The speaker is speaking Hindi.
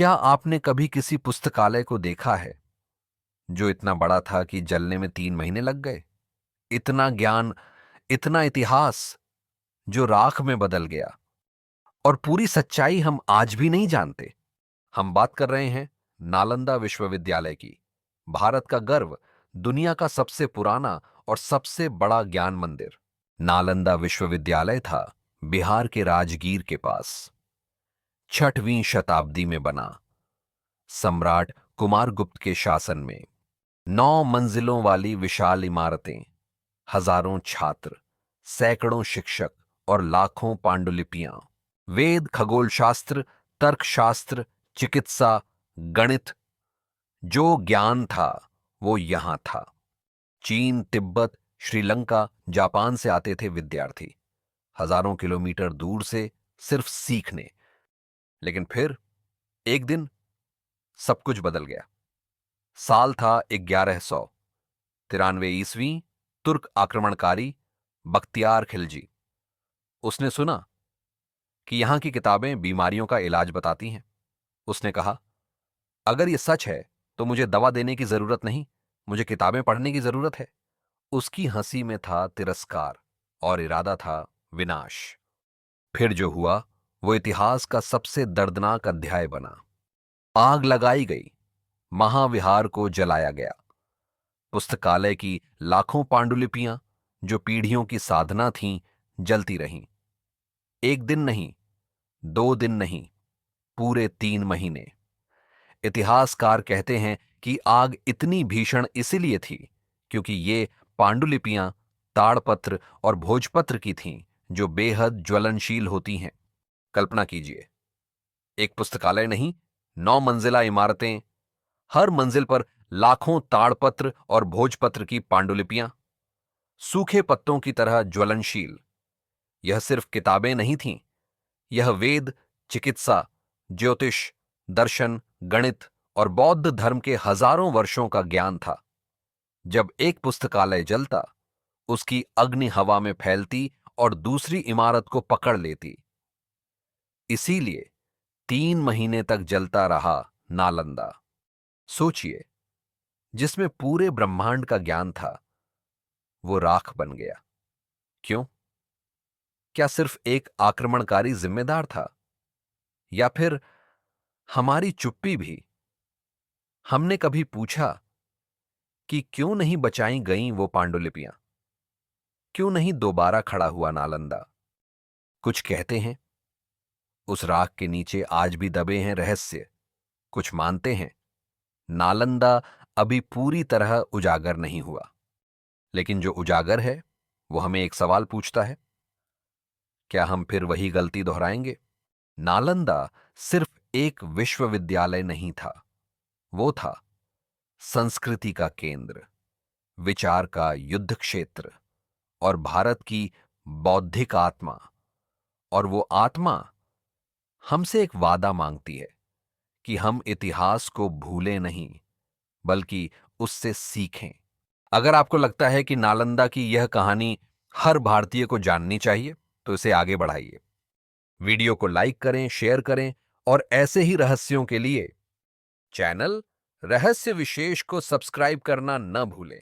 क्या आपने कभी किसी पुस्तकालय को देखा है जो इतना बड़ा था कि जलने में 3 महीने लग गए? इतना ज्ञान, इतना इतिहास जो राख में बदल गया, और पूरी सच्चाई हम आज भी नहीं जानते। हम बात कर रहे हैं नालंदा विश्वविद्यालय की, भारत का गर्व, दुनिया का सबसे पुराना और सबसे बड़ा ज्ञान मंदिर। नालंदा विश्वविद्यालय था बिहार के राजगीर के पास। 6वीं शताब्दी में बना, सम्राट कुमारगुप्त के शासन में। 9 मंजिलों वाली विशाल इमारतें, हजारों छात्र, सैकड़ों शिक्षक और लाखों पांडुलिपियां। वेद, खगोल शास्त्र, तर्कशास्त्र, चिकित्सा, गणित, जो ज्ञान था वो यहां था। चीन, तिब्बत, श्रीलंका, जापान से आते थे विद्यार्थी, हजारों किलोमीटर दूर से, सिर्फ सीखने। लेकिन फिर एक दिन सब कुछ बदल गया। साल था 1193 ईस्वी। तुर्क आक्रमणकारी बख्तियार खिलजी, उसने सुना कि यहां की किताबें बीमारियों का इलाज बताती हैं। उसने कहा, अगर यह सच है तो मुझे दवा देने की जरूरत नहीं, मुझे किताबें पढ़ने की जरूरत है। उसकी हंसी में था तिरस्कार और इरादा था विनाश। फिर जो हुआ वो इतिहास का सबसे दर्दनाक अध्याय बना। आग लगाई गई, महाविहार को जलाया गया, पुस्तकालय की लाखों पांडुलिपियां जो पीढ़ियों की साधना थीं, जलती रहीं। एक दिन नहीं, 2 दिन नहीं, पूरे 3 महीने। इतिहासकार कहते हैं कि आग इतनी भीषण इसलिए थी क्योंकि ये पांडुलिपियां ताड़पत्र और भोजपत्र की थीं, जो बेहद ज्वलनशील होती हैं। कल्पना कीजिए, एक पुस्तकालय नहीं, 9 मंजिला इमारतें, हर मंजिल पर लाखों ताड़पत्र और भोजपत्र की पांडुलिपियां, सूखे पत्तों की तरह ज्वलनशील। यह सिर्फ किताबें नहीं थीं, यह वेद, चिकित्सा, ज्योतिष, दर्शन, गणित और बौद्ध धर्म के हजारों वर्षों का ज्ञान था। जब एक पुस्तकालय जलता, उसकी अग्नि हवा में फैलती और दूसरी इमारत को पकड़ लेती। इसीलिए 3 महीने तक जलता रहा नालंदा। सोचिए, जिसमें पूरे ब्रह्मांड का ज्ञान था, वो राख बन गया। क्यों? क्या सिर्फ एक आक्रमणकारी जिम्मेदार था, या फिर हमारी चुप्पी भी? हमने कभी पूछा कि क्यों नहीं बचाई गईं वो पांडुलिपियां? क्यों नहीं दोबारा खड़ा हुआ नालंदा? कुछ कहते हैं उस राख के नीचे आज भी दबे हैं रहस्य। कुछ मानते हैं नालंदा अभी पूरी तरह उजागर नहीं हुआ। लेकिन जो उजागर है वो हमें एक सवाल पूछता है, क्या हम फिर वही गलती दोहराएंगे? नालंदा सिर्फ एक विश्वविद्यालय नहीं था, वो था संस्कृति का केंद्र, विचार का युद्ध क्षेत्र और भारत की बौद्धिक आत्मा। और वो आत्मा हमसे एक वादा मांगती है कि हम इतिहास को भूलें नहीं, बल्कि उससे सीखें। अगर आपको लगता है कि नालंदा की यह कहानी हर भारतीय को जाननी चाहिए, तो इसे आगे बढ़ाइए। वीडियो को लाइक करें, शेयर करें, और ऐसे ही रहस्यों के लिए चैनल रहस्य विशेष को सब्सक्राइब करना न भूलें।